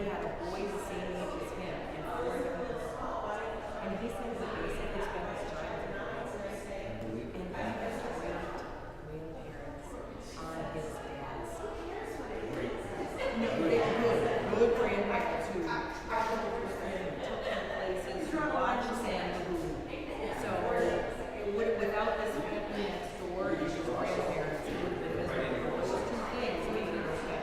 had a boy the same age as him, and 4 years. And he said he basically spent his childhood with us. And he has great grandparents on his dad's side. No, good grandparents who traveled with him, took him places, watched them. So without this family next door and his grandparents, it would have been miserable. Those two things made it okay.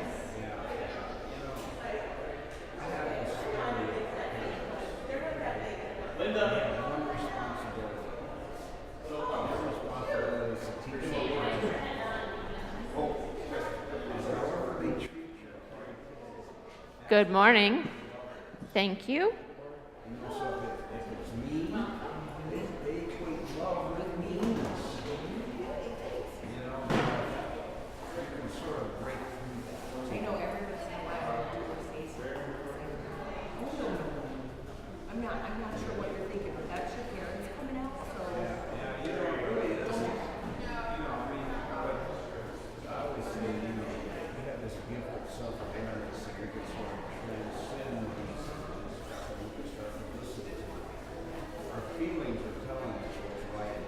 Good morning. Thank you. I'm not sure what you're thinking, but that's your parents coming out, so. I always say, we have this beautiful self-awareness that we can sort of transcend these, so we can start to listen to it. Our feelings are telling us what's right.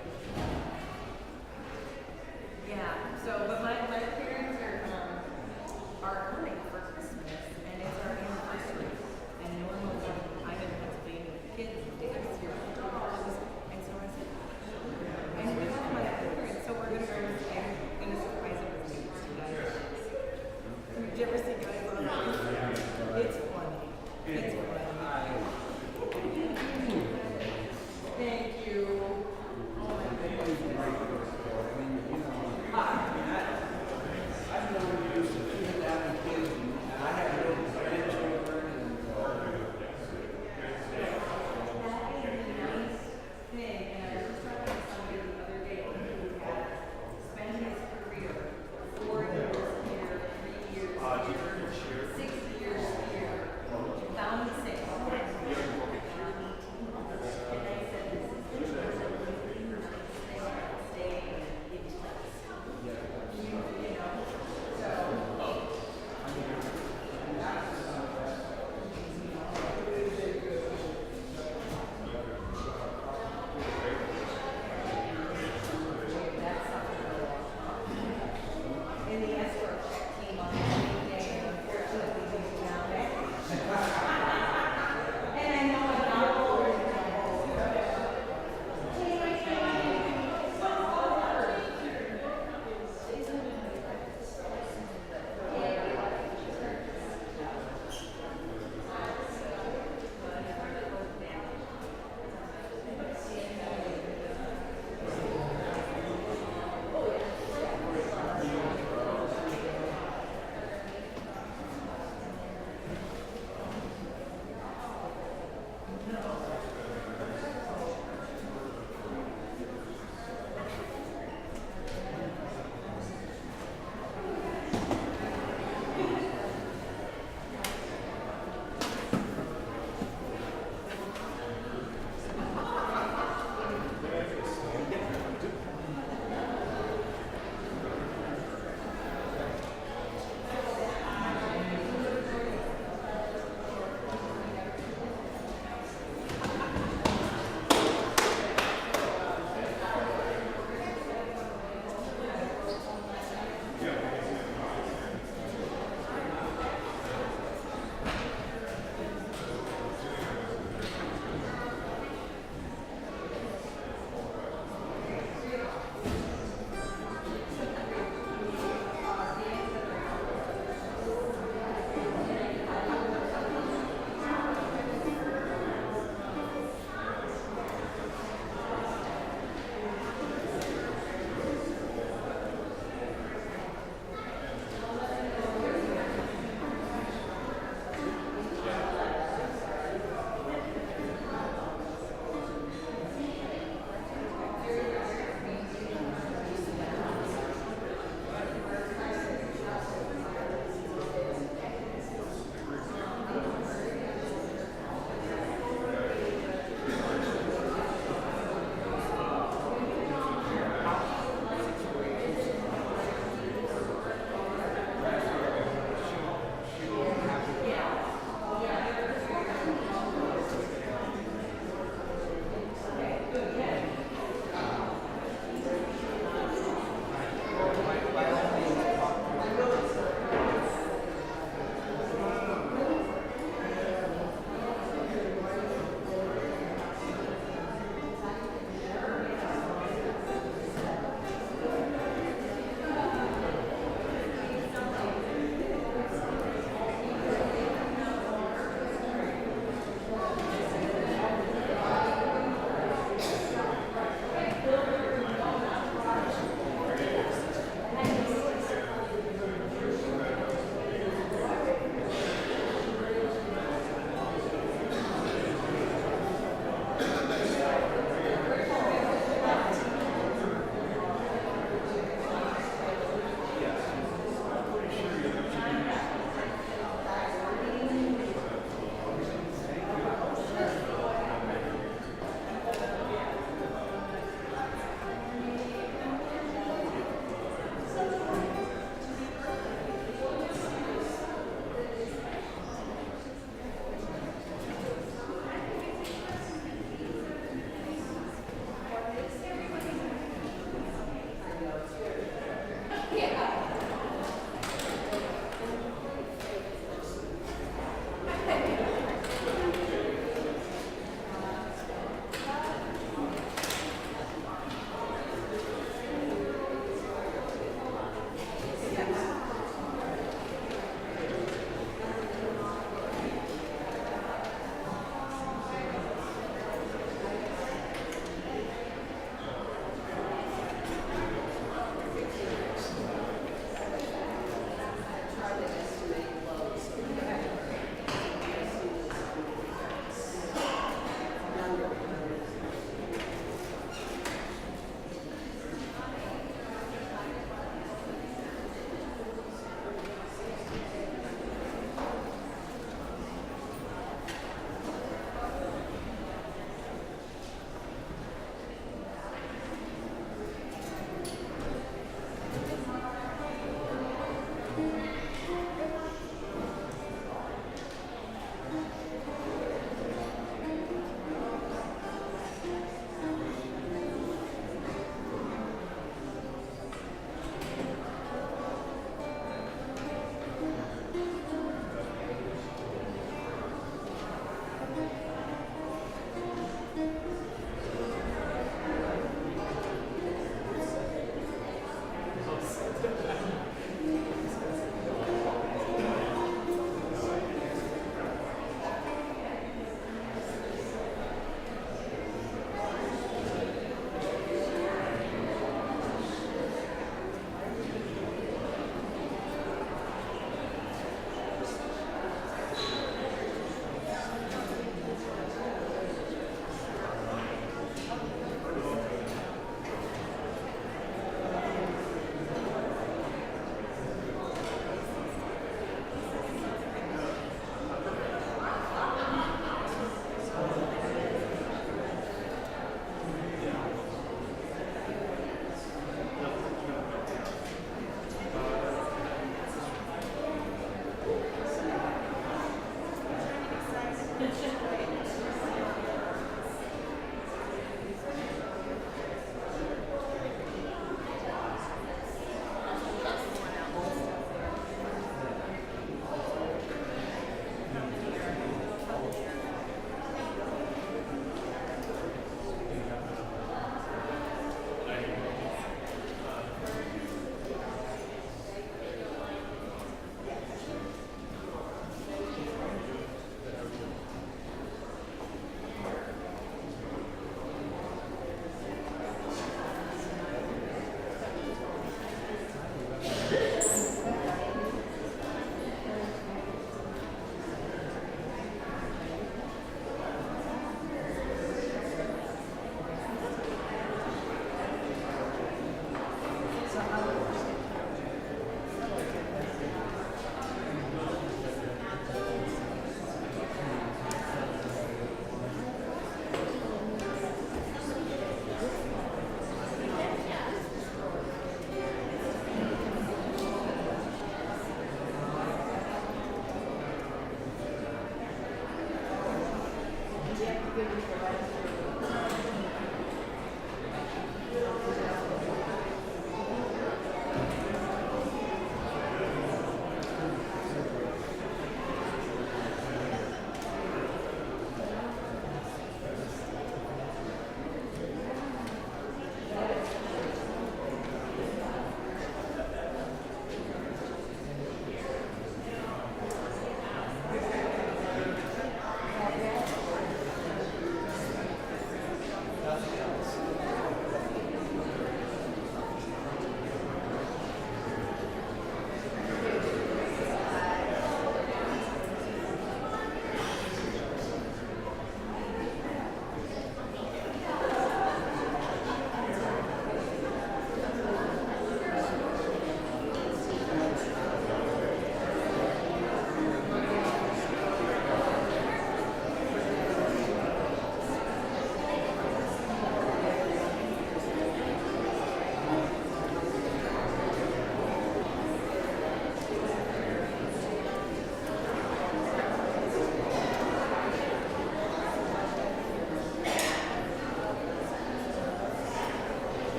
Yeah, so, but my parents are coming for Christmas, and it's our anniversary. And normally, I'm in Pennsylvania with the kids, and Dad's here with the dogs. And so I said, and we have my parents, so we're going to go, I'm going to surprise them with tickets to Guys. Did you ever see Guys on? It's funny.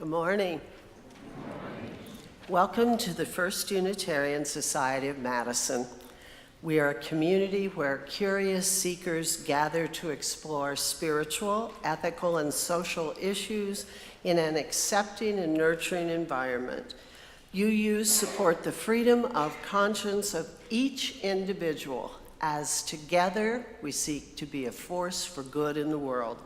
Good morning. Welcome to the First Unitarian Society of Madison. We are a community where curious seekers gather to explore spiritual, ethical, and social issues in an accepting and nurturing environment. UUs support the freedom of conscience of each individual, as together we seek to be a force for good in the world.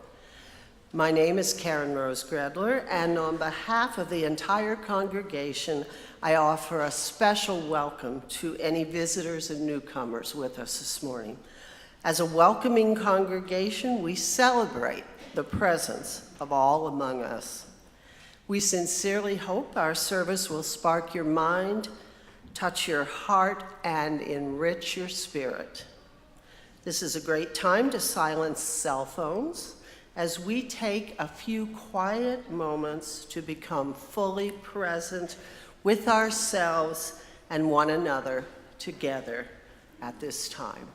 My name is Karen Rose Gredler, and on behalf of the entire congregation, I offer a special welcome to any visitors and newcomers with us this morning. As a welcoming congregation, we celebrate the presence of all among us. We sincerely hope our service will spark your mind, touch your heart, and enrich your spirit. This is a great time to silence cell phones as we take a few quiet moments to become fully present with ourselves and one another together at this time.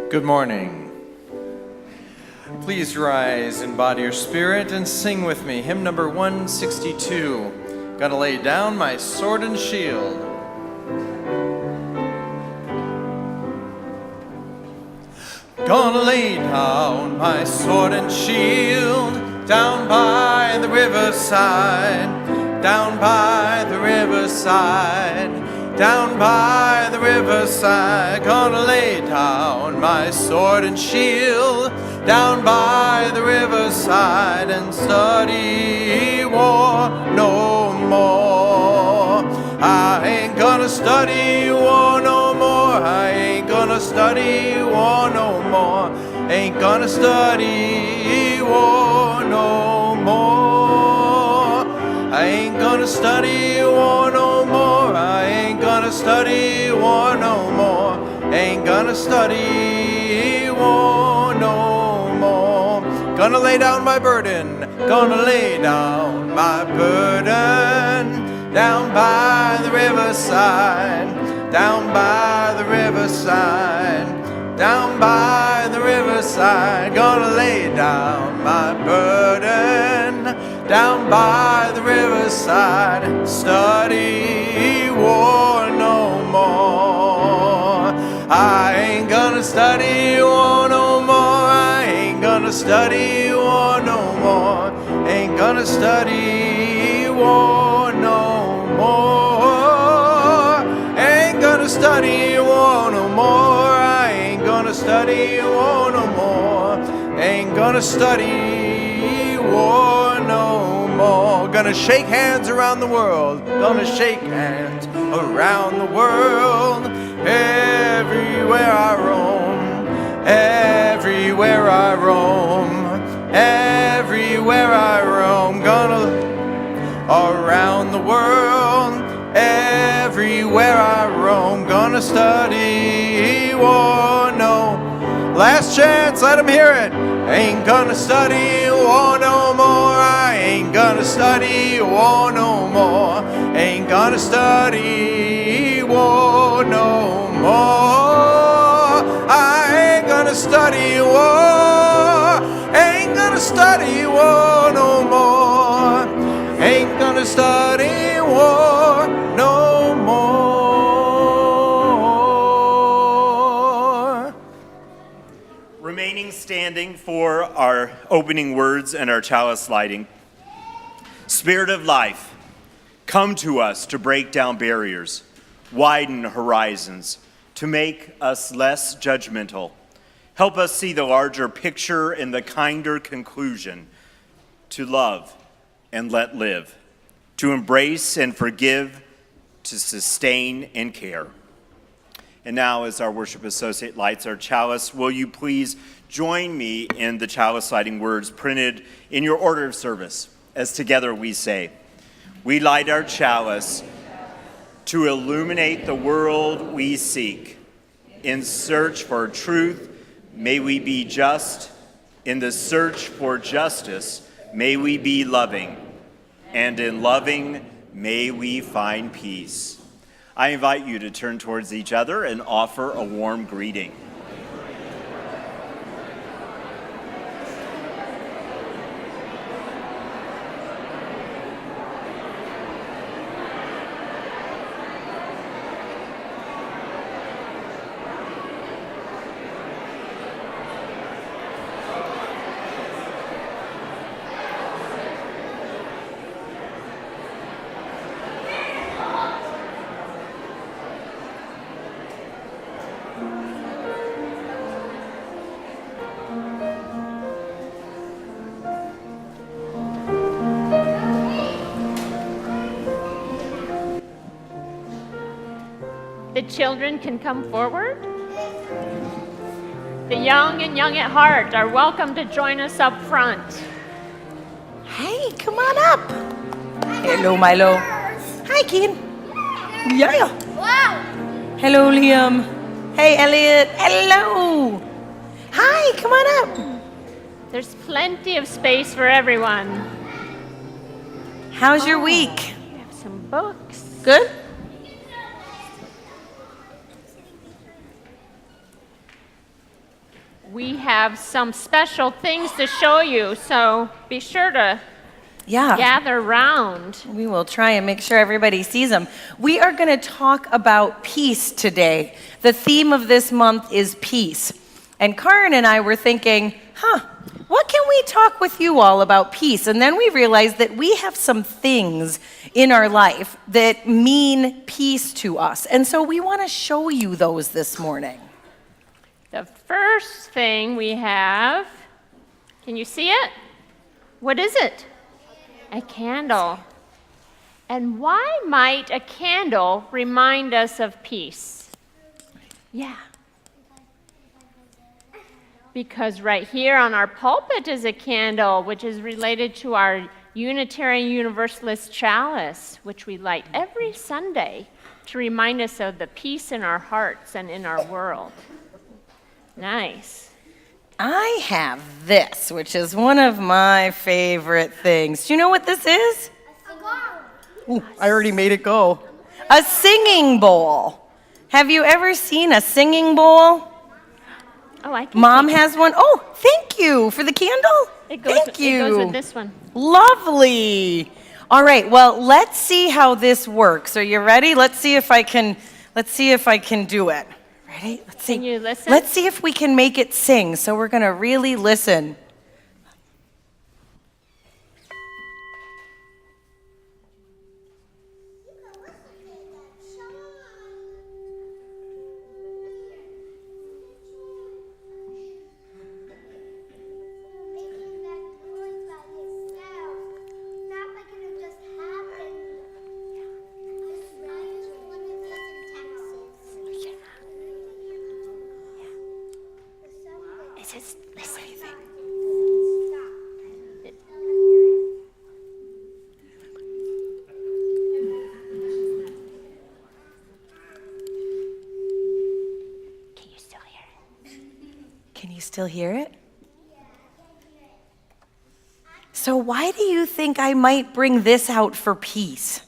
Good morning. Please rise in body or spirit and sing with me. Hymn number 162. Gonna lay down my sword and shield. Gonna lay down my sword and shield down by the riverside, down by the riverside. Down by the riverside, gonna lay down my sword and shield down by the riverside and study war no more. I ain't gonna study war no more. I ain't gonna study war no more. Ain't gonna study war no more. I ain't gonna study war no more. I ain't gonna study war no more. Ain't gonna study war no more. Gonna lay down my burden. Gonna lay down my burden. Down by the riverside. Down by the riverside. Down by the riverside. Gonna lay down my burden. Down by the riverside, study war no more. I ain't gonna study war no more. I ain't gonna study war no more. Ain't gonna study war no more. Ain't gonna study war no more. I ain't gonna study war no more. Ain't gonna study war no more. Gonna shake hands around the world. Gonna shake hands around the world. Everywhere I roam. Everywhere I roam. Everywhere I roam. Gonna around the world. Everywhere I roam. Gonna study war no. Last chance, let 'em hear it. Ain't gonna study war no more. I ain't gonna study war no more. Ain't gonna study war no more. I ain't gonna study war. Ain't gonna study war no more. Ain't gonna study war no more. Remaining standing for our opening words and our chalice lighting. Spirit of life, come to us to break down barriers, widen horizons, to make us less judgmental. Help us see the larger picture and the kinder conclusion, to love and let live, to embrace and forgive, to sustain and care. And now, as our worship associate lights our chalice, will you please join me in the chalice lighting words printed in your order of service? as together we say, we light our chalice to illuminate the world we seek. In search for truth, may we be just. In the search for justice, may we be loving. And in loving, may we find peace. I invite you to turn towards each other and offer a warm greeting. The children can come forward. The young and young at heart are welcome to join us up front. Hey, come on up. Hello, Milo. Hi, Keen. Yeah. Wow. Hello, Liam. Hey, Elliot. Hello. Hi, come on up. There's plenty of space for everyone. How's your week? We have some books. Good? We have some special things to show you, so be sure to gather round. We will try and make sure everybody sees them. We are going to talk about peace today. The theme of this month is peace. And Karin and I were thinking, what can we talk with you all about peace? And then we realized that we have some things in our life that mean peace to us. And so we want to show you those this morning. The first thing we have, can you see it? What is it? A candle. And why might a candle remind us of peace? Yeah. Because right here on our pulpit is a candle, which is related to our Unitarian Universalist chalice, which we light every Sunday to remind us of the peace in our hearts and in our world. Nice. I have this, which is one of my favorite things. Do you know what this is? Ooh, I already made it go. A singing bowl. Have you ever seen a singing bowl? Oh, I can Mom see. has one. Oh, thank you for the candle. Thank you. It goes with this one. Lovely. All right. Well, let's see how this works. Are you ready? Let's see if I can do it. Ready? Let's see. Can you listen? Let's see if we can make it sing. So we're going to really listen. Still hear it? So why do you think I might bring this out for peace?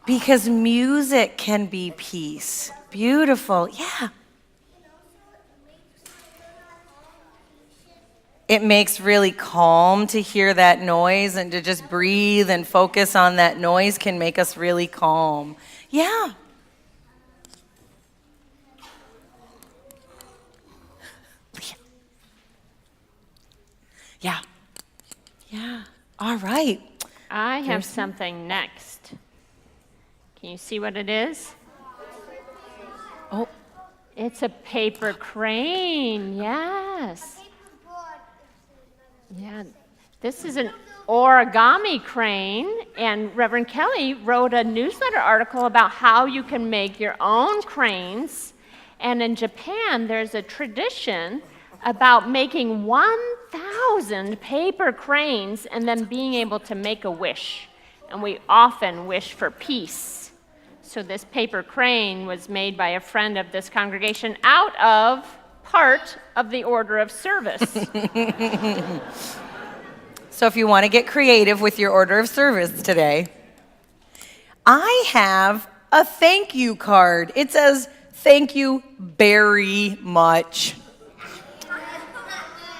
Because music can be peace. Beautiful. Yeah. It makes really calm to hear that noise, and to just breathe and focus on that noise can make us really calm. Yeah. Yeah. Yeah. All right. I have something next. Can you see what it is? Oh. It's a paper crane. Yes. Yeah. This is an origami crane, and Reverend Kelly wrote a newsletter article about how you can make your own cranes. And in Japan, there's a tradition about making 1,000 paper cranes and then being able to make a wish. And we often wish for peace. So this paper crane was made by a friend of this congregation out of part of the order of service. So if you want to get creative with your order of service today, I have a thank you card. It says, "Thank you very much."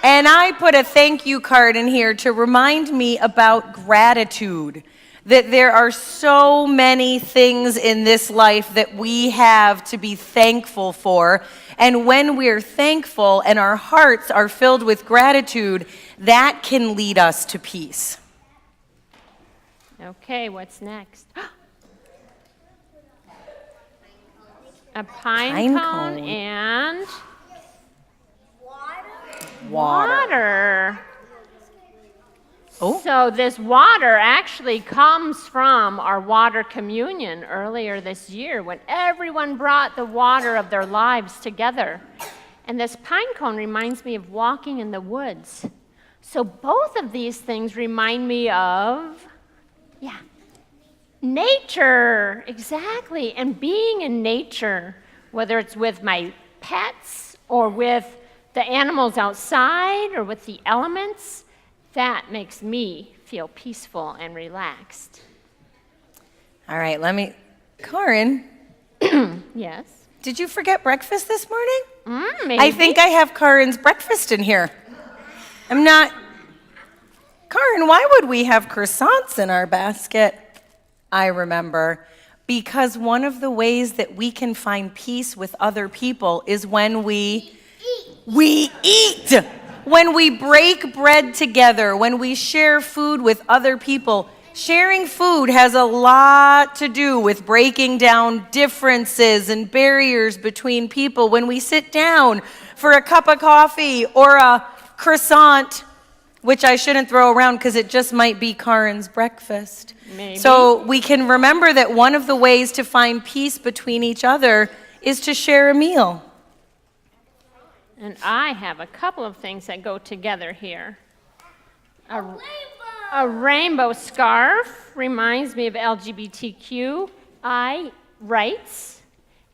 And I put a thank you card in here to remind me about gratitude, that there are so many things in this life that we have to be thankful for. And when we're thankful and our hearts are filled with gratitude, that can lead us to peace. Okay, what's next? A pine cone and water. Oh. So this water actually comes from our water communion earlier this year when everyone brought the water of their lives together. And this pine cone reminds me of walking in the woods. So both of these things remind me of, nature, exactly, and being in nature, whether it's with my pets or with the animals outside or with the elements, that makes me feel peaceful and relaxed. All right, Karen, Yes? did you forget breakfast this morning? Maybe. I think I have Karen's breakfast in here. Karen, why would we have croissants in our basket? I remember, because one of the ways that we can find peace with other people is when we eat. When we break bread together, when we share food with other people. Sharing food has a lot to do with breaking down differences and barriers between people. When we sit down for a cup of coffee or a croissant, which I shouldn't throw around because it just might be Karen's breakfast. Maybe. So we can remember that one of the ways to find peace between each other is to share a meal. And I have a couple of things that go together here. A rainbow scarf reminds me of LGBTQI rights,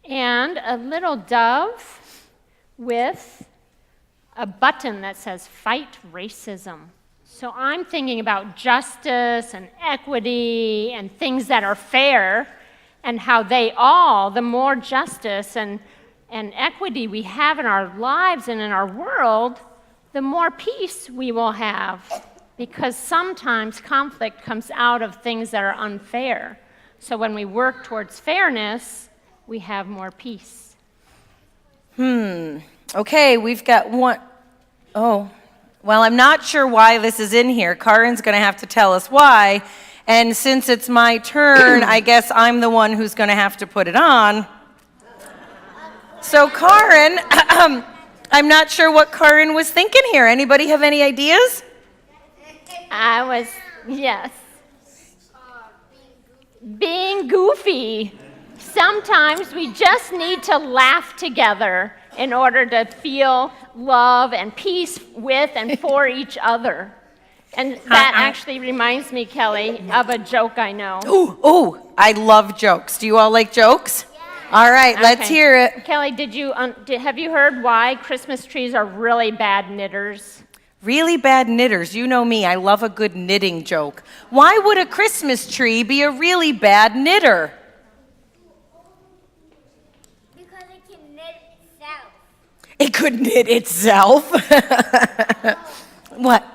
and a little dove with a button that says "Fight Racism." So I'm thinking about justice and equity and things that are fair, and how the more justice and equity we have in our lives and in our world, the more peace we will have. Because sometimes conflict comes out of things that are unfair. So when we work towards fairness, we have more peace. Okay, we've got one. Oh, well, I'm not sure why this is in here. Karen's going to have to tell us why. And since it's my turn, I guess I'm the one who's going to have to put it on. So Karen, I'm not sure what Karen was thinking here. Anybody have any ideas? Yes. Being goofy. Sometimes we just need to laugh together in order to feel love and peace with and for each other. And that actually reminds me, Kelly, of a joke I know. Ooh, I love jokes. Do you all like jokes? All right, let's hear it. Kelly, have you heard why Christmas trees are really bad knitters? Really bad knitters. You know me, I love a good knitting joke. Why would a Christmas tree be a really bad knitter? Because it can knit itself. It could knit itself? What?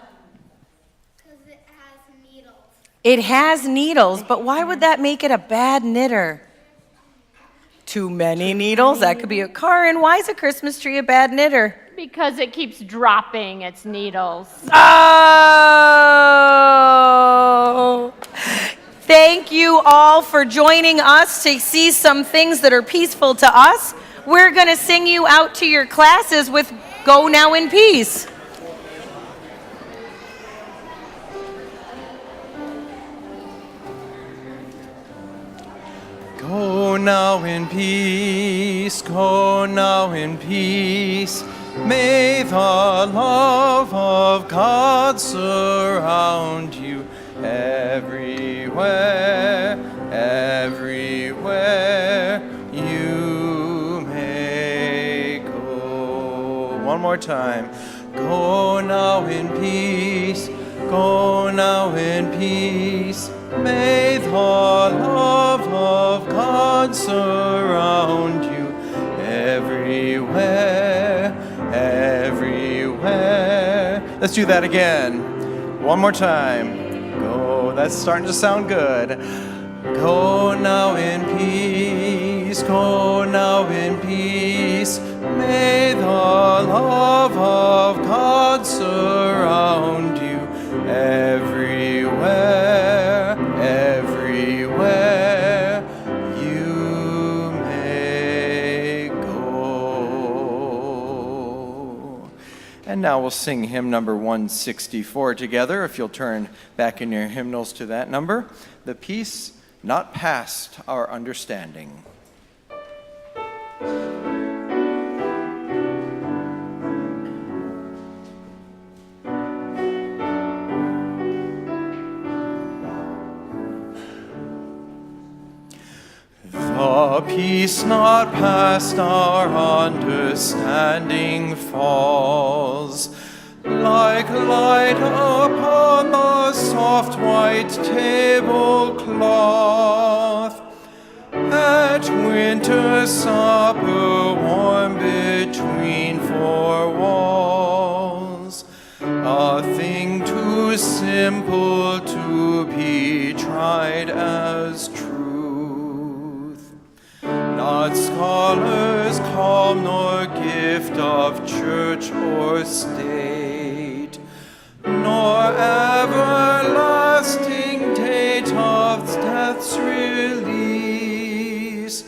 Because it has needles. It has needles, but why would that make it a bad knitter? Too many needles? That could be a Karen. Why is a Christmas tree a bad knitter? Because it keeps dropping its needles. Oh! Thank you all for joining us to see some things that are peaceful to us. We're going to sing you out to your classes with Go Now in Peace. Go now in peace, go now in peace. May the love of God surround you everywhere, everywhere you may go. One more time. Go now in peace, go now in peace. May the love of God surround you everywhere, everywhere. Let's do that again. One more time. Go, that's starting to sound good. Go now in peace, go now in peace. May the love of God surround you everywhere, everywhere you may go. And now we'll sing hymn number 164 together. If you'll turn back in your hymnals to that number. The peace not past our understanding. The peace not past our understanding falls like light upon the soft white tablecloth at winter supper warm between four walls, a thing too simple to be tried as truth. Not scholars calm nor gift of church or state, nor everlasting date of death's release,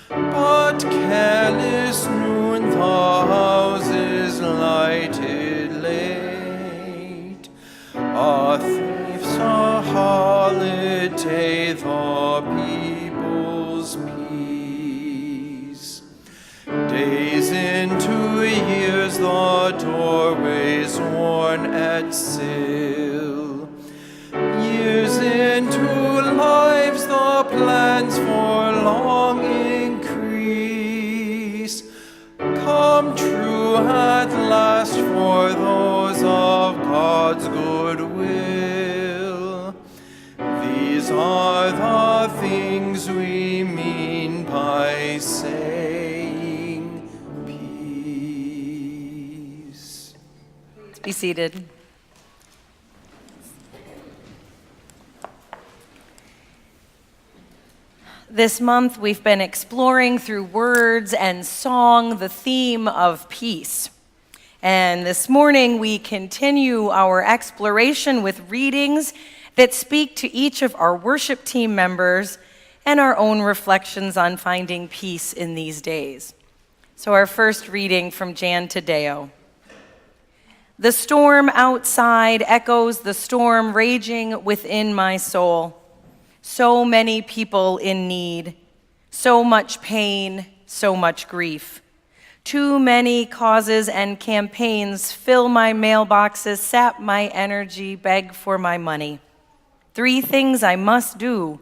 but careless noon the houses lighted late, a thief's a holiday, the people's peace. Days into years, the doorways worn at sill. Years into lives, the plans for long increase. Come true at last for those of God's good will. These are the things we mean by saying peace. Be seated. This month, we've been exploring through words and song the theme of peace. And this morning, we continue our exploration with readings that speak to each of our worship team members and our own reflections on finding peace in these days. So our first reading from Jan Tadeo. The storm outside echoes the storm raging within my soul. So many people in need, so much pain, so much grief. Too many causes and campaigns fill my mailboxes, sap my energy, beg for my money. 3 things I must do.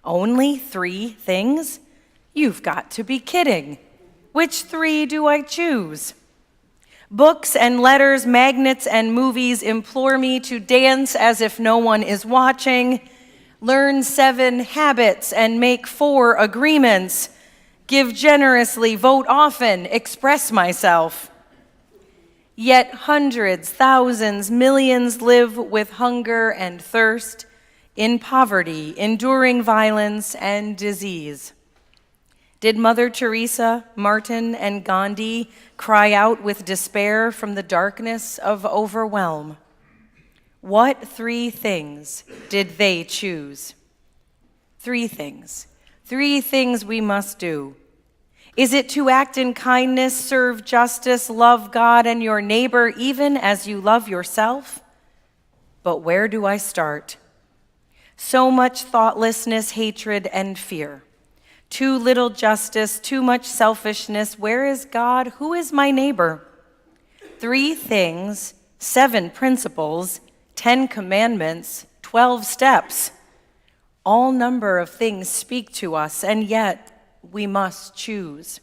Only 3 things? You've got to be kidding. Which 3 do I choose? Books and letters, magnets and movies implore me to dance as if no one is watching, learn 7 habits and make 4 agreements, give generously, vote often, express myself. Yet hundreds, thousands, millions live with hunger and thirst, in poverty, enduring violence and disease. Did Mother Teresa, Martin, and Gandhi cry out with despair from the darkness of overwhelm? What 3 things did they choose? 3 things. 3 things we must do. Is it to act in kindness, serve justice, love God and your neighbor even as you love yourself? But where do I start? So much thoughtlessness, hatred, and fear. Too little justice, too much selfishness. Where is God? Who is my neighbor? 3 things, 7 principles, 10 commandments, 12 steps. All number of things speak to us, and yet we must choose.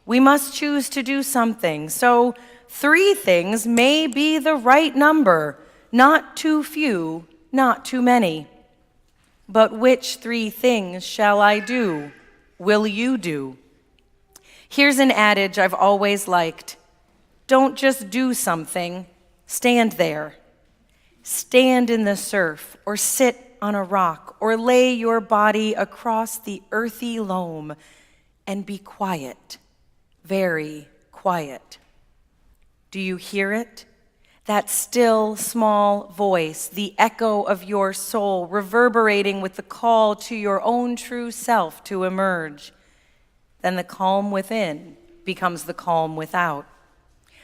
We must choose to do something. So 3 things may be the right number, not too few, not too many. But which 3 things shall I do? Will you do? Here's an adage I've always liked. Don't just do something, stand there. Stand in the surf, or sit on a rock, or lay your body across the earthy loam and be quiet, very quiet. Do you hear it? That still, small voice, the echo of your soul reverberating with the call to your own true self to emerge. Then the calm within becomes the calm without.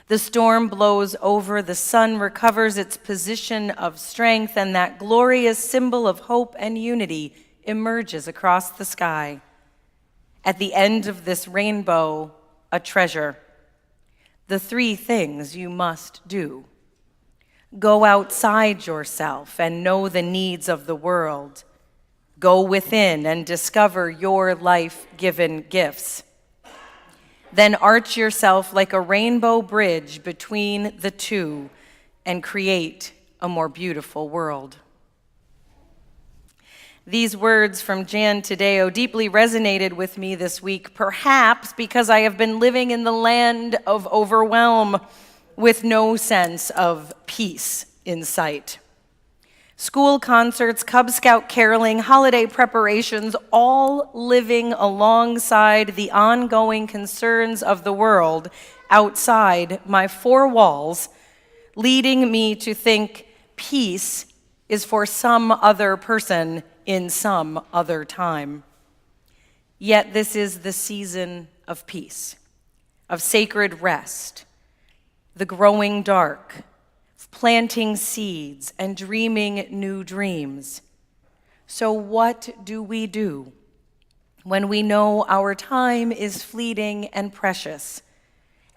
The storm blows over, the sun recovers its position of strength, and that glorious symbol of hope and unity emerges across the sky. At the end of this rainbow, a treasure. The 3 things you must do. Go outside yourself and know the needs of the world. Go within and discover your life-given gifts. Then arch yourself like a rainbow bridge between the 2 and create a more beautiful world. These words from Jan Tadeo deeply resonated with me this week, perhaps because I have been living in the land of overwhelm with no sense of peace in sight. School concerts, Cub Scout caroling, holiday preparations, all living alongside the ongoing concerns of the world outside my 4 walls, leading me to think peace is for some other person in some other time. Yet this is the season of peace, of sacred rest, the growing dark, planting seeds and dreaming new dreams. So what do we do when we know our time is fleeting and precious,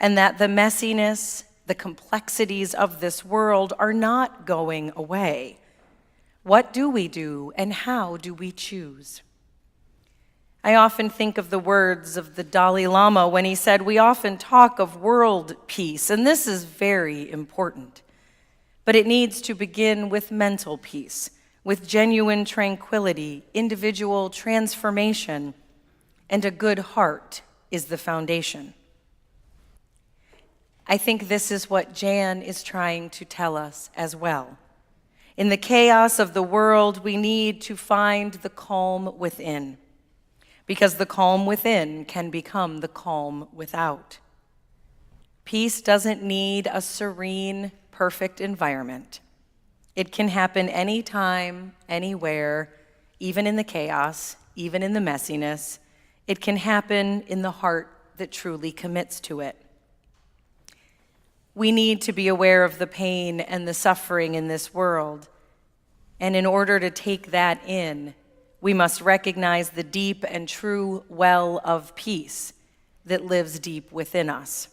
and that the messiness, the complexities of this world are not going away? What do we do, and how do we choose? I often think of the words of the Dalai Lama when he said, "We often talk of world peace," and this is very important. But it needs to begin with mental peace, with genuine tranquility, individual transformation, and a good heart is the foundation. I think this is what Jan is trying to tell us as well. In the chaos of the world, we need to find the calm within, because the calm within can become the calm without. Peace doesn't need a serene, perfect environment. It can happen anytime, anywhere, even in the chaos, even in the messiness. It can happen in the heart that truly commits to it. We need to be aware of the pain and the suffering in this world. And in order to take that in, we must recognize the deep and true well of peace that lives deep within us.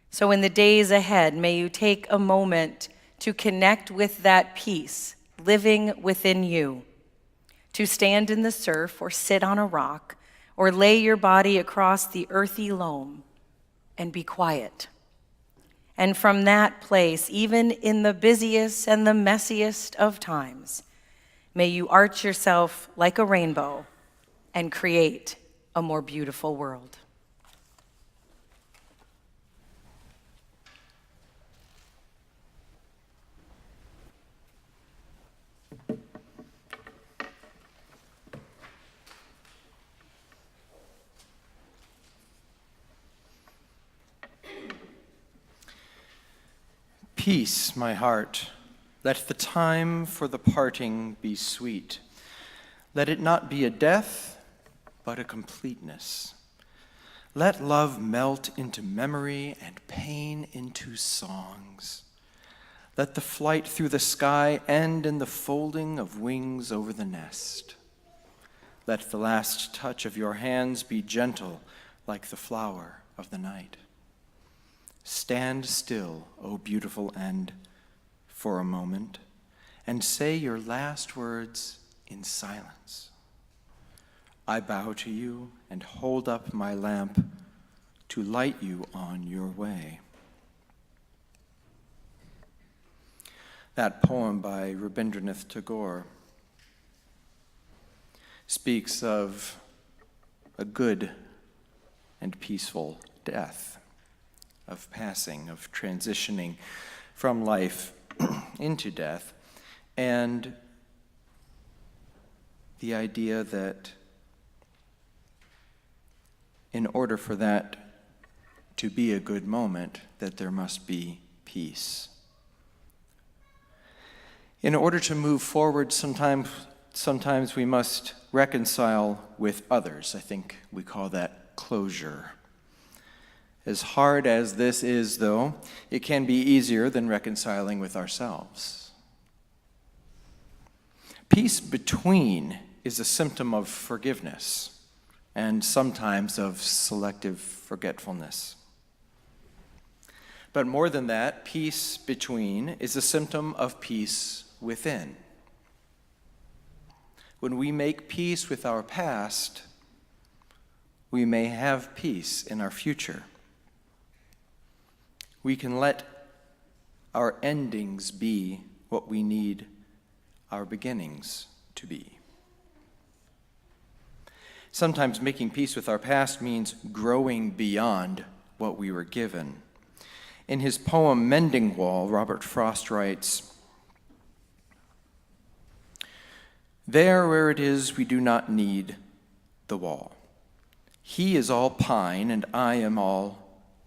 So in the days ahead, may you take a moment to connect with that peace living within you, to stand in the surf or sit on a rock or lay your body across the earthy loam and be quiet. And from that place, even in the busiest and the messiest of times, may you arch yourself like a rainbow and create a more beautiful world. Peace, my heart, let the time for the parting be sweet. Let it not be a death, but a completeness. Let love melt into memory and pain into songs. Let the flight through the sky end in the folding of wings over the nest. Let the last touch of your hands be gentle like the flower of the night. stand still, O beautiful end, for a moment, and say your last words in silence. I bow to you and hold up my lamp to light you on your way. That poem by Rabindranath Tagore speaks of a good and peaceful death, of passing, of transitioning from life into death, and the idea that in order for that to be a good moment, that there must be peace. In order to move forward, sometimes we must reconcile with others. I think we call that closure. As hard as this is, though, it can be easier than reconciling with ourselves. Peace between is a symptom of forgiveness and sometimes of selective forgetfulness. But more than that, peace between is a symptom of peace within. When we make peace with our past, we may have peace in our future. We can let our endings be what we need our beginnings to be. Sometimes making peace with our past means growing beyond what we were given. In his poem Mending Wall, Robert Frost writes, "There where it is we do not need the wall. He is all pine and I am all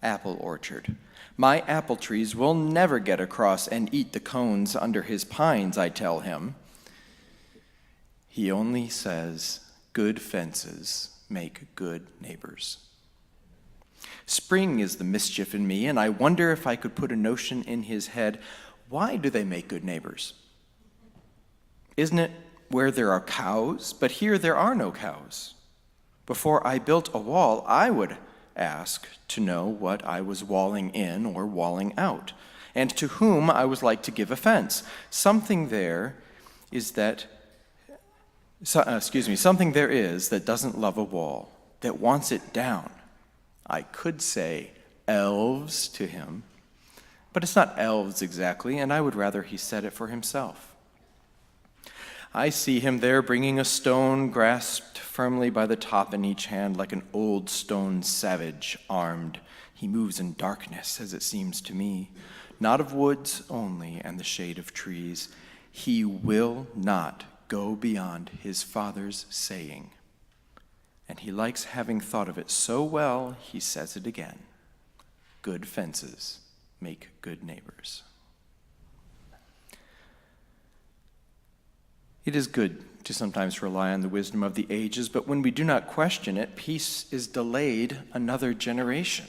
apple orchard. My apple trees will never get across and eat the cones under his pines, I tell him. He only says, good fences make good neighbors. Spring is the mischief in me, and I wonder if I could put a notion in his head, why do they make good neighbors? Isn't it where there are cows? But here there are no cows. Before I built a wall, I would ask to know what I was walling in or walling out, and to whom I was like to give offense. Something there is that doesn't love a wall, that wants it down. I could say elves to him, but it's not elves exactly, and I would rather he said it for himself. I see him there bringing a stone grasped firmly by the top in each hand like an old stone savage armed. He moves in darkness, as it seems to me, not of woods only and the shade of trees. He will not go beyond his father's saying. And he likes having thought of it so well, he says it again. Good fences make good neighbors. It is good to sometimes rely on the wisdom of the ages, but when we do not question it, peace is delayed another generation.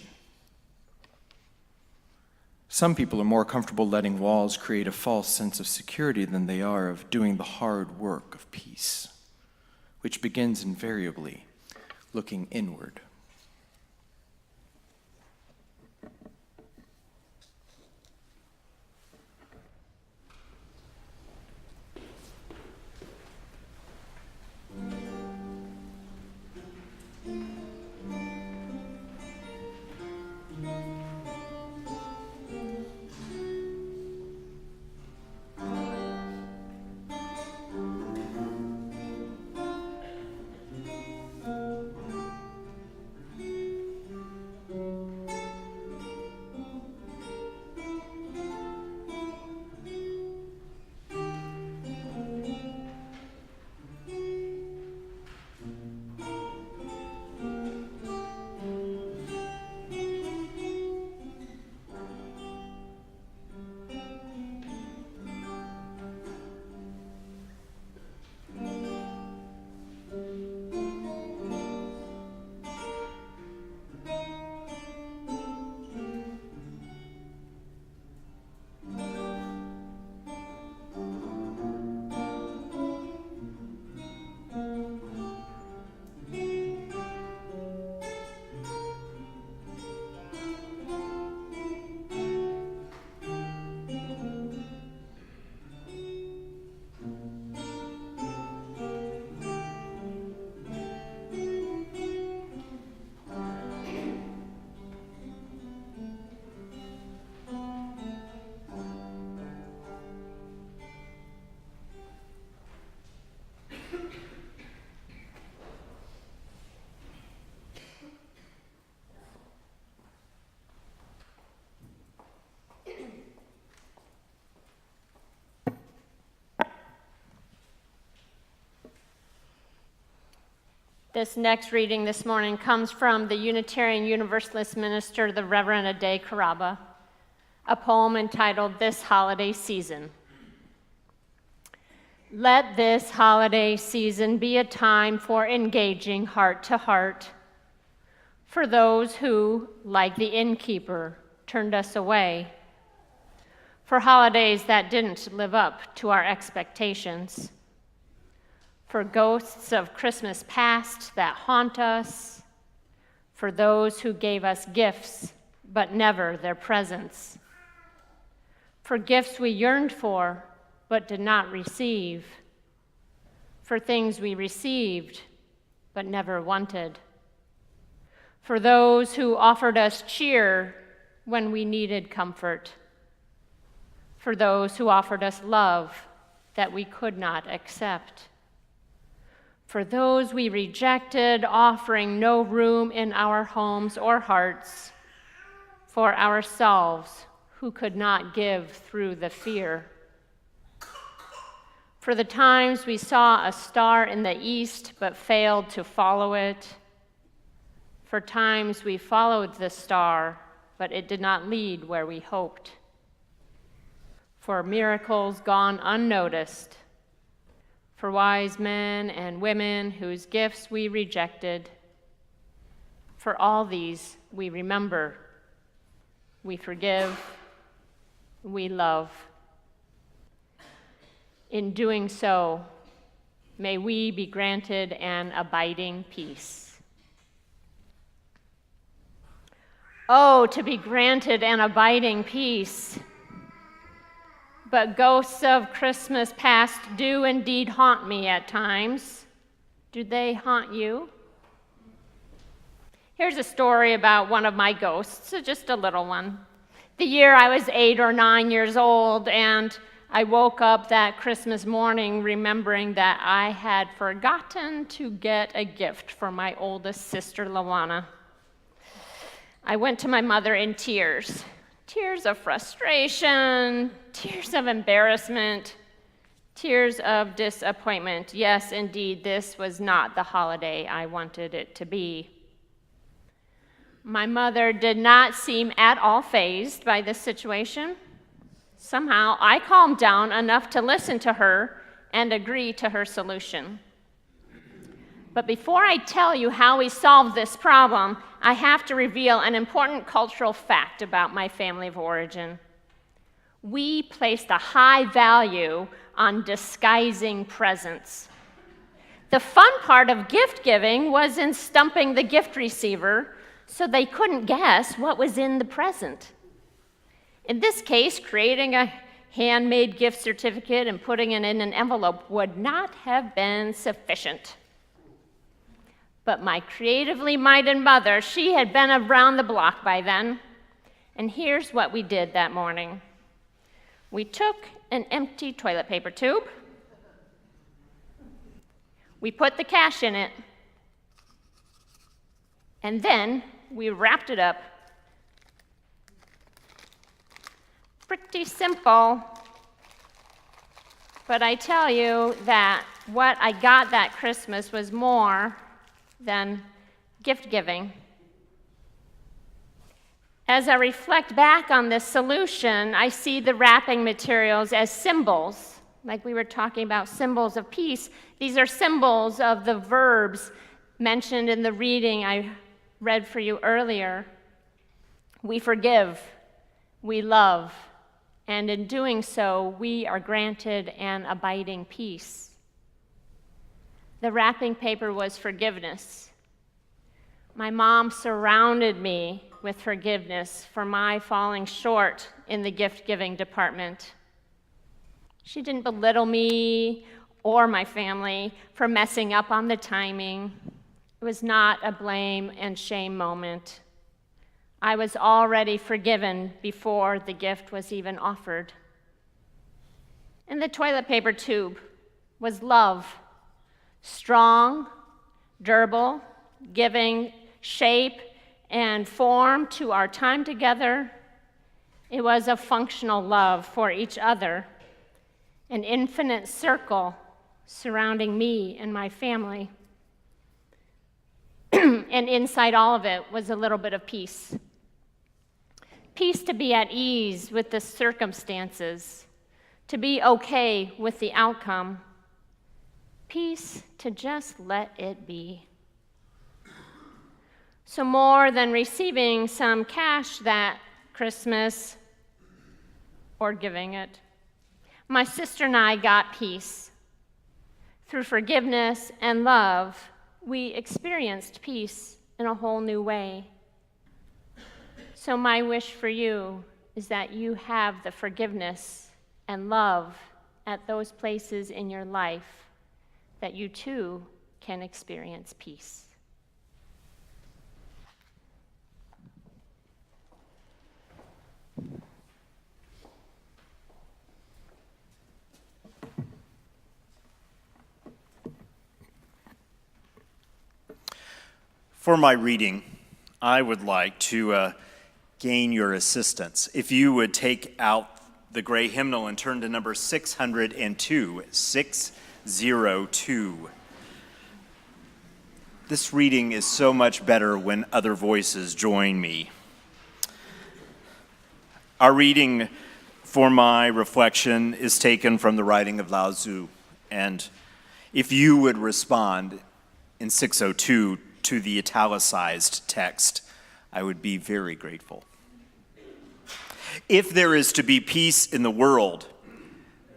Some people are more comfortable letting walls create a false sense of security than they are of doing the hard work of peace, which begins invariably looking inward. This next reading this morning comes from the Unitarian Universalist minister, the Reverend Ade Caraba, a poem entitled This Holiday Season. Let this holiday season be a time for engaging heart to heart, for those who, like the innkeeper, turned us away, for holidays that didn't live up to our expectations, for ghosts of Christmas past that haunt us, for those who gave us gifts but never their presence, for gifts we yearned for but did not receive, for things we received but never wanted, for those who offered us cheer when we needed comfort, for those who offered us love that we could not accept, for those we rejected, offering no room in our homes or hearts, for ourselves who could not give through the fear, for the times we saw a star in the east but failed to follow it, for times we followed the star but it did not lead where we hoped, for miracles gone unnoticed, for wise men and women whose gifts we rejected. For all these we remember, we forgive, we love. In doing so, may we be granted an abiding peace. Oh, to be granted an abiding peace. But ghosts of Christmas past do indeed haunt me at times. Do they haunt you? Here's a story about one of my ghosts, just a little one. The year I was 8 or 9 years old, and I woke up that Christmas morning remembering that I had forgotten to get a gift for my oldest sister, Lawana. I went to my mother in tears. Tears of frustration, tears of embarrassment, tears of disappointment. Yes, indeed, this was not the holiday I wanted it to be. My mother did not seem at all fazed by this situation. Somehow, I calmed down enough to listen to her and agree to her solution. But before I tell you how we solved this problem, I have to reveal an important cultural fact about my family of origin. We placed a high value on disguising presents. The fun part of gift giving was in stumping the gift receiver so they couldn't guess what was in the present. In this case, creating a handmade gift certificate and putting it in an envelope would not have been sufficient. But my creatively minded mother, she had been around the block by then. And here's what we did that morning. We took an empty toilet paper tube. We put the cash in it. And then we wrapped it up. Pretty simple. But I tell you that what I got that Christmas was more than gift giving. As I reflect back on this solution, I see the wrapping materials as symbols, like we were talking about, symbols of peace. These are symbols of the verbs mentioned in the reading I read for you earlier. We forgive, we love, and in doing so, we are granted an abiding peace. The wrapping paper was forgiveness. My mom surrounded me with forgiveness for my falling short in the gift-giving department. She didn't belittle me or my family for messing up on the timing. It was not a blame and shame moment. I was already forgiven before the gift was even offered. And the toilet paper tube was love. Strong, durable, giving shape and form to our time together. It was a functional love for each other, an infinite circle surrounding me and my family. And inside all of it was a little bit of peace. Peace to be at ease with the circumstances, to be okay with the outcome. Peace to just let it be. So more than receiving some cash that Christmas or giving it, my sister and I got peace. Through forgiveness and love, we experienced peace in a whole new way. So my wish for you is that you have the forgiveness and love at those places in your life that you too can experience peace. For my reading, I would like to gain your assistance. If you would take out the gray hymnal and turn to number 602, 602. This reading is so much better when other voices join me. Our reading for my reflection is taken from the writing of Lao Tzu, and if you would respond in 602 to the italicized text, I would be very grateful. If there is to be peace in the world,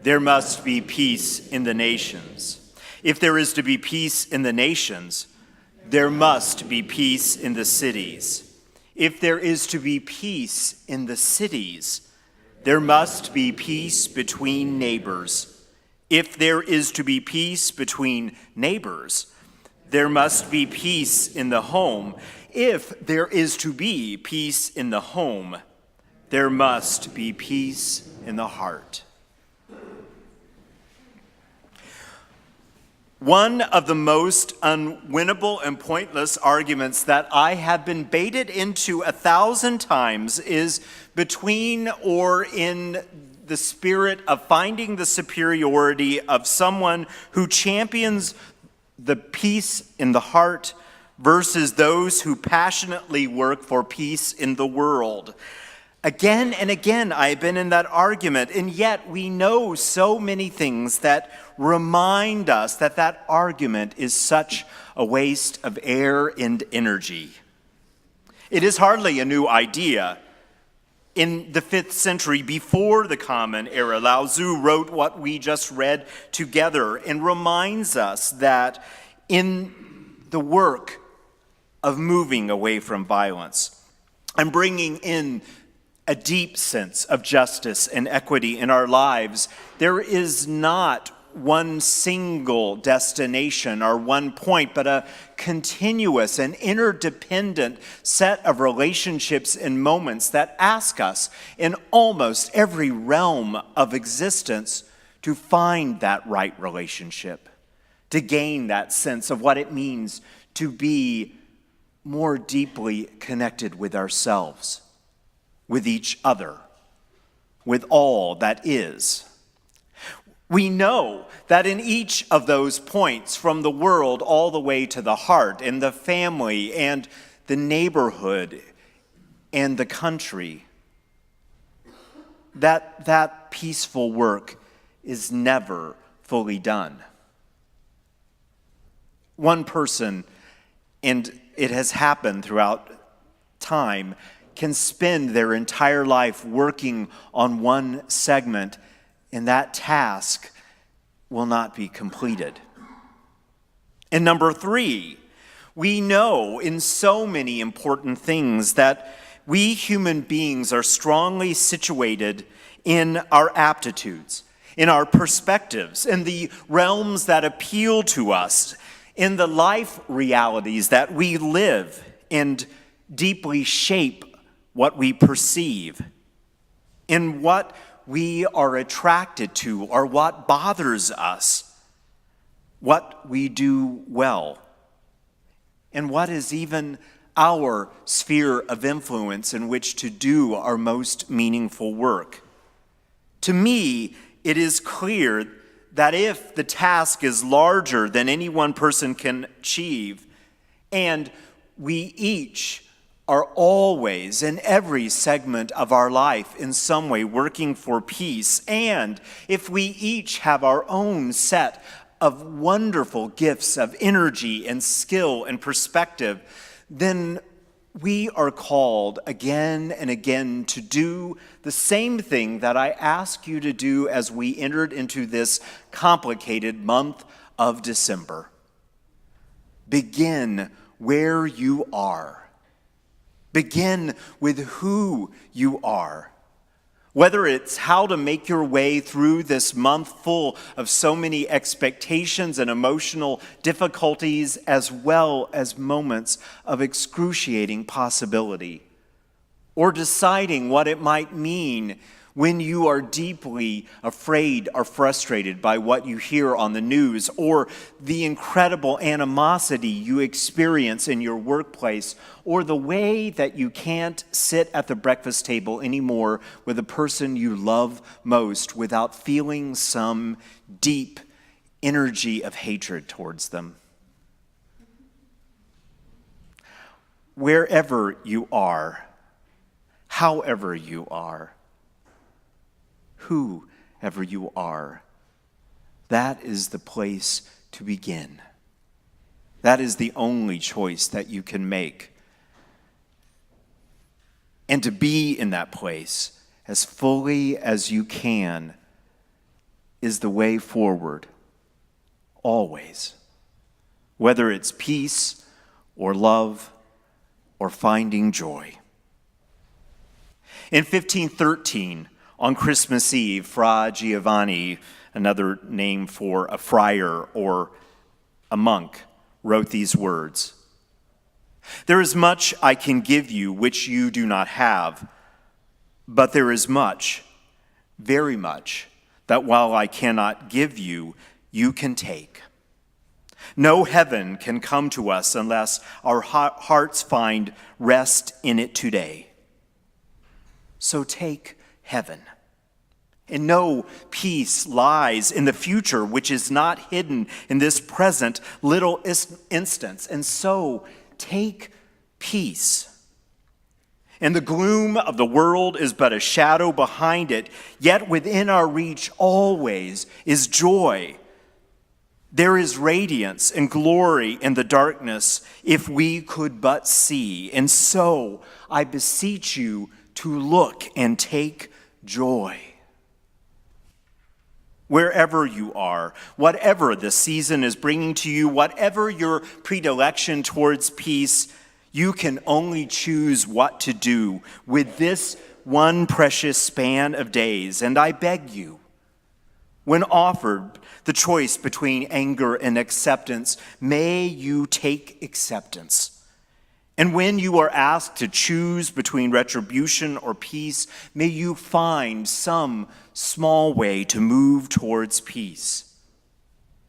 there must be peace in the nations. If there is to be peace in the nations, there must be peace in the cities. If there is to be peace in the cities, there must be peace between neighbors. If there is to be peace between neighbors, there must be peace in the home. If there is to be peace in the home, there must be peace in the heart. One of the most unwinnable and pointless arguments that I have been baited into 1,000 times is between or in the spirit of finding the superiority of someone who champions the peace in the heart versus those who passionately work for peace in the world. Again and again, I've been in that argument, and yet we know so many things that remind us that that argument is such a waste of air and energy. It is hardly a new idea. In the 5th century, before the Common Era, Lao Tzu wrote what we just read together and reminds us that in the work of moving away from violence and bringing in a deep sense of justice and equity in our lives, there is not one single destination or one point, but a continuous and interdependent set of relationships and moments that ask us in almost every realm of existence to find that right relationship, to gain that sense of what it means to be more deeply connected with ourselves, with each other, with all that is. We know that in each of those points, from the world all the way to the heart and the family and the neighborhood and the country, that peaceful work is never fully done. One person, and it has happened throughout time, can spend their entire life working on one segment, and that task will not be completed. And number 3, we know in so many important things that we human beings are strongly situated in our aptitudes, in our perspectives, in the realms that appeal to us, in the life realities that we live and deeply shape what we perceive, in what we are attracted to or what bothers us, what we do well, and what is even our sphere of influence in which to do our most meaningful work. To me, it is clear that if the task is larger than any one person can achieve, And we each are always in every segment of our life in some way working for peace. And if we each have our own set of wonderful gifts of energy and skill and perspective, then we are called again and again to do the same thing that I ask you to do as we entered into this complicated month of December. Begin where you are. Begin with who you are. Whether it's how to make your way through this month full of so many expectations and emotional difficulties, as well as moments of excruciating possibility, or deciding what it might mean when you are deeply afraid or frustrated by what you hear on the news, or the incredible animosity you experience in your workplace, or the way that you can't sit at the breakfast table anymore with the person you love most without feeling some deep energy of hatred towards them. Wherever you are, however you are, whoever you are, that is the place to begin. That is the only choice that you can make. And to be in that place as fully as you can is the way forward, always. Whether it's peace or love or finding joy. In 1513, on Christmas Eve, Fra Giovanni, another name for a friar or a monk, wrote these words: "There is much I can give you which you do not have, but there is much, very much, that while I cannot give you, you can take. No heaven can come to us unless our hearts find rest in it today. So take heaven. And no peace lies in the future, which is not hidden in this present little instance. And so take peace. And the gloom of the world is but a shadow behind it, yet within our reach always is joy. There is radiance and glory in the darkness if we could but see. And so I beseech you to look and take joy. Wherever you are, whatever the season is bringing to you, whatever your predilection towards peace, you can only choose what to do with this one precious span of days. And I beg you, when offered the choice between anger and acceptance, may you take acceptance. And when you are asked to choose between retribution or peace, may you find some small way to move towards peace.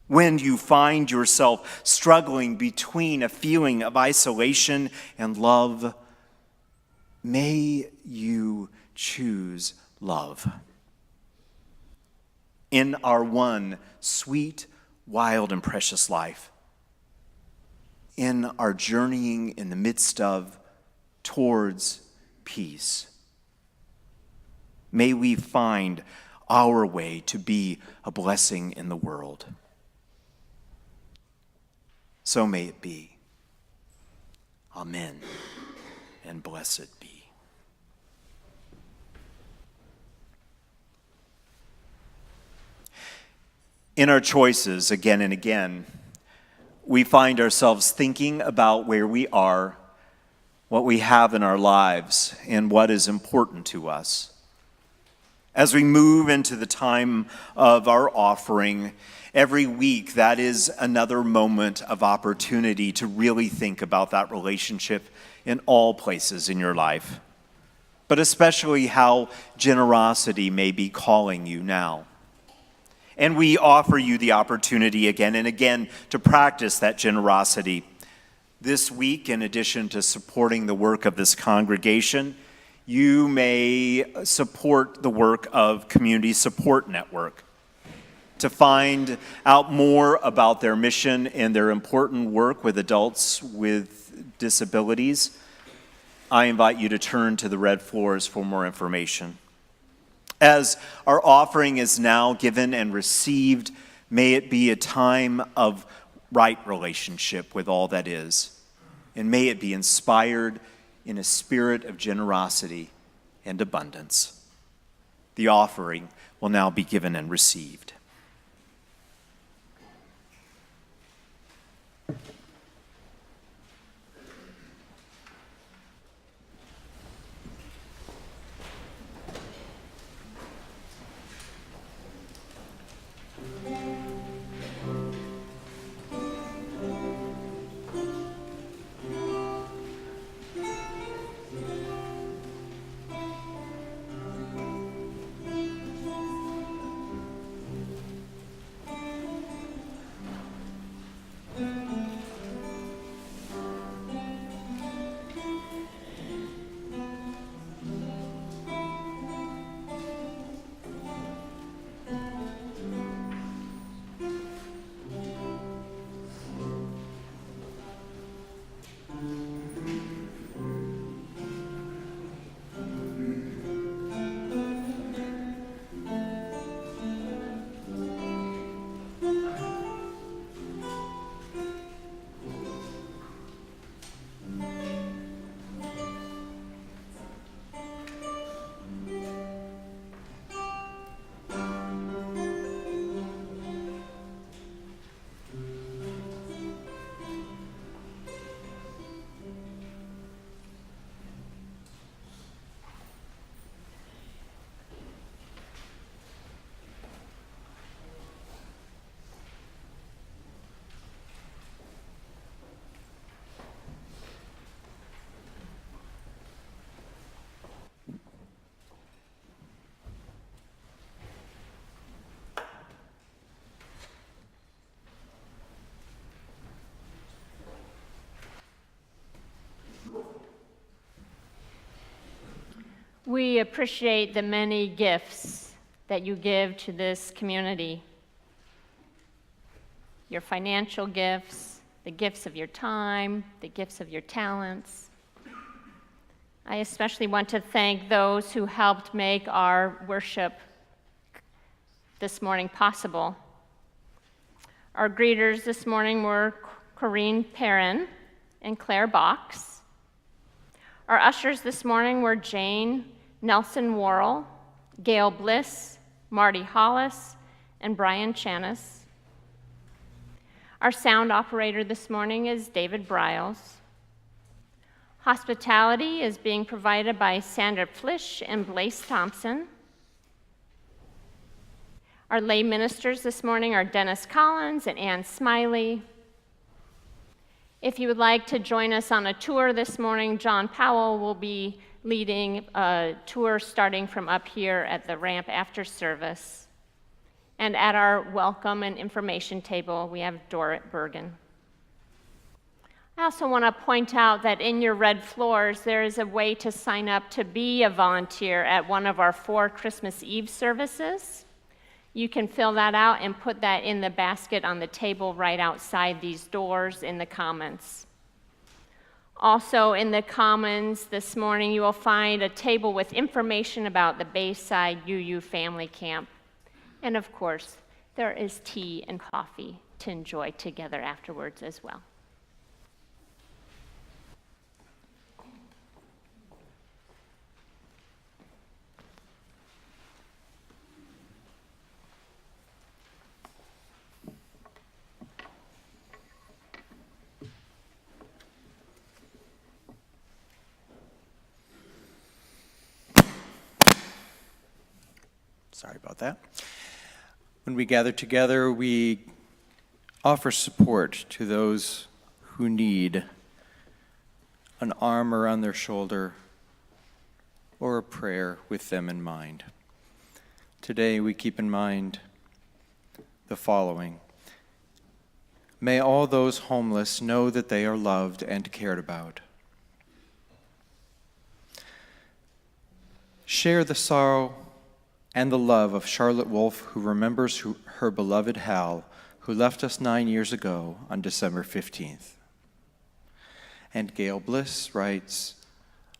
When you find yourself struggling between a feeling of isolation and love, may you choose love. In our one sweet, wild, and precious life, in our journeying in the midst of towards peace, may we find our way to be a blessing in the world. So may it be. Amen, and blessed be. In our choices, again and again, we find ourselves thinking about where we are, what we have in our lives, and what is important to us. As we move into the time of our offering, every week, that is another moment of opportunity to really think about that relationship in all places in your life, but especially how generosity may be calling you now. And we offer you the opportunity again and again to practice that generosity. This week, in addition to supporting the work of this congregation, you may support the work of Community Support Network. To find out more about their mission and their important work with adults with disabilities, I invite you to turn to the red floors for more information. As our offering is now given and received, may it be a time of right relationship with all that is, and may it be inspired in a spirit of generosity and abundance. The offering will now be given and received. We appreciate the many gifts that you give to this community. Your financial gifts, the gifts of your time, the gifts of your talents. I especially want to thank those who helped make our worship this morning possible. Our greeters this morning were Corinne Perrin and Claire Box. Our ushers this morning were Jane Nelson Worrell, Gail Bliss, Marty Hollis, and Brian Chanis. Our sound operator this morning is David Briles. Hospitality is being provided by Sandra Flish and Blaise Thompson. Our lay ministers this morning are Dennis Collins and Ann Smiley. If you would like to join us on a tour this morning, John Powell will be leading a tour starting from up here at the ramp after service. And at our welcome and information table, we have Dorrit Bergen. I also want to point out that in your red floors, there is a way to sign up to be a volunteer at one of our 4 Christmas Eve services. You can fill that out and put that in the basket on the table right outside these doors in the Commons. Also in the Commons this morning, you will find a table with information about the Bayside UU Family Camp. And of course, there is tea and coffee to enjoy together afterwards as well. Sorry about that. When we gather together, we offer support to those who need an arm around their shoulder or a prayer with them in mind. Today, we keep in mind the following. May all those homeless know that they are loved and cared about. Share the sorrow and the love of Charlotte Wolfe, who remembers her beloved Hal, who left us 9 years ago on December 15th. And Gail Bliss writes,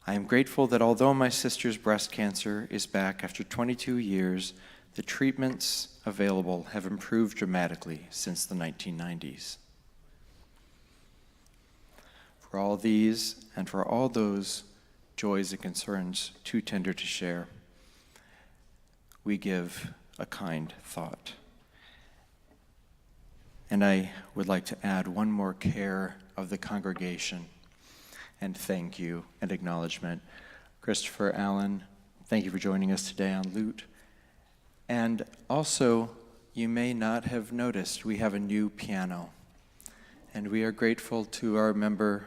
I am grateful that although my sister's breast cancer is back after 22 years, the treatments available have improved dramatically since the 1990s. For all these and for all those joys and concerns too tender to share, we give a kind thought. And I would like to add one more care of the congregation and thank you and acknowledgement. Christopher Allen, thank you for joining us today on Lute. And also, you may not have noticed, we have a new piano. And we are grateful to our member,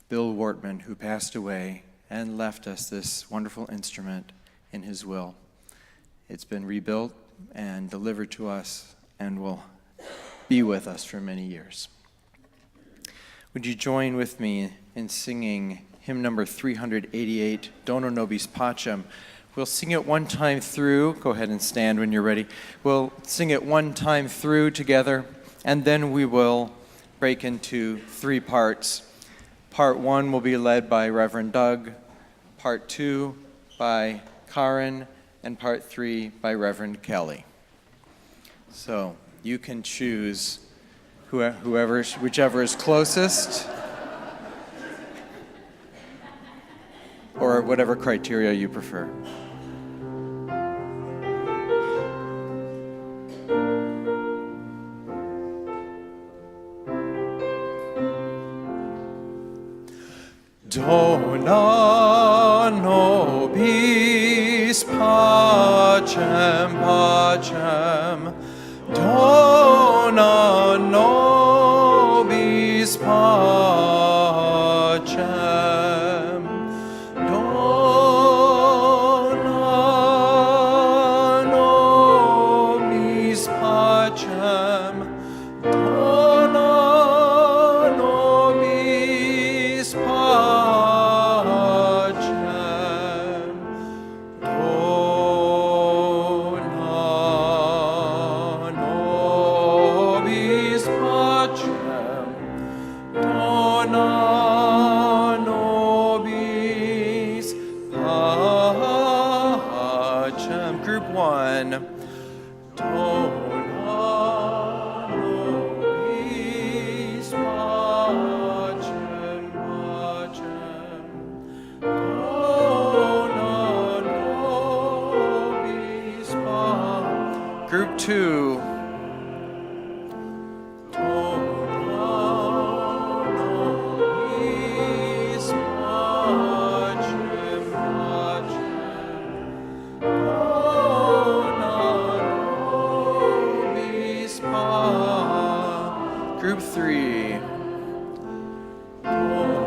Bill Wortman, who passed away and left us this wonderful instrument in his will. It's been rebuilt and delivered to us and will be with us for many years. Would you join with me in singing hymn number 388, Dono Nobis Pacem? We'll sing it one time through. Go ahead and stand when you're ready. We'll sing it one time through together, and then we will break into 3 parts. Part 1 will be led by Reverend Doug, Part 2 by Karen, and Part 3 by Reverend Kelly. So you can choose whichever is closest, or whatever criteria you prefer. Dona nobis pacem, pacem. Dona nobis pacem. Dona nobis pacem. Dona nobis pacem. Dona nobis pacem. Dona nobis pacem. Group 1. Dona nobis pacem, pacem. Dona nobis pacem. Group 2. Dona nobis pacem, pacem. Dona nobis pacem. Group 3. Dona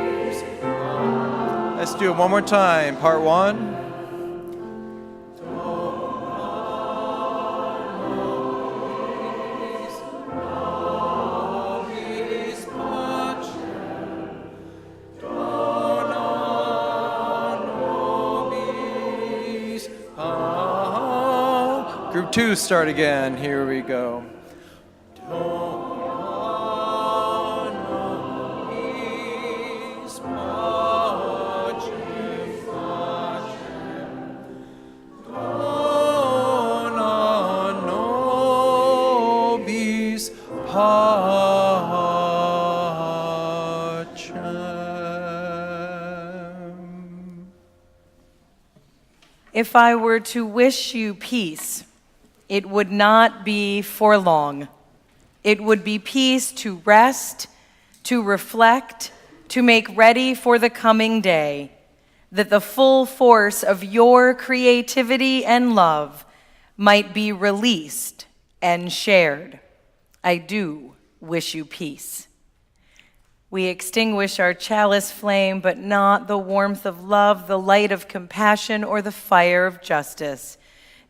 nobis pacem. Let's do it one more time. Part 1. Group 2, start again. Here we go. If I were to wish you peace, it would not be for long. It would be peace to rest, to reflect, to make ready for the coming day, that the full force of your creativity and love might be released and shared. I do wish you peace. We extinguish our chalice flame, but not the warmth of love, the light of compassion, or the fire of justice.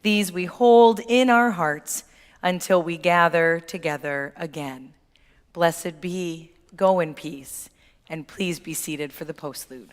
These we hold in our hearts until we gather together again. Blessed be, go in peace, and please be seated for the postlude.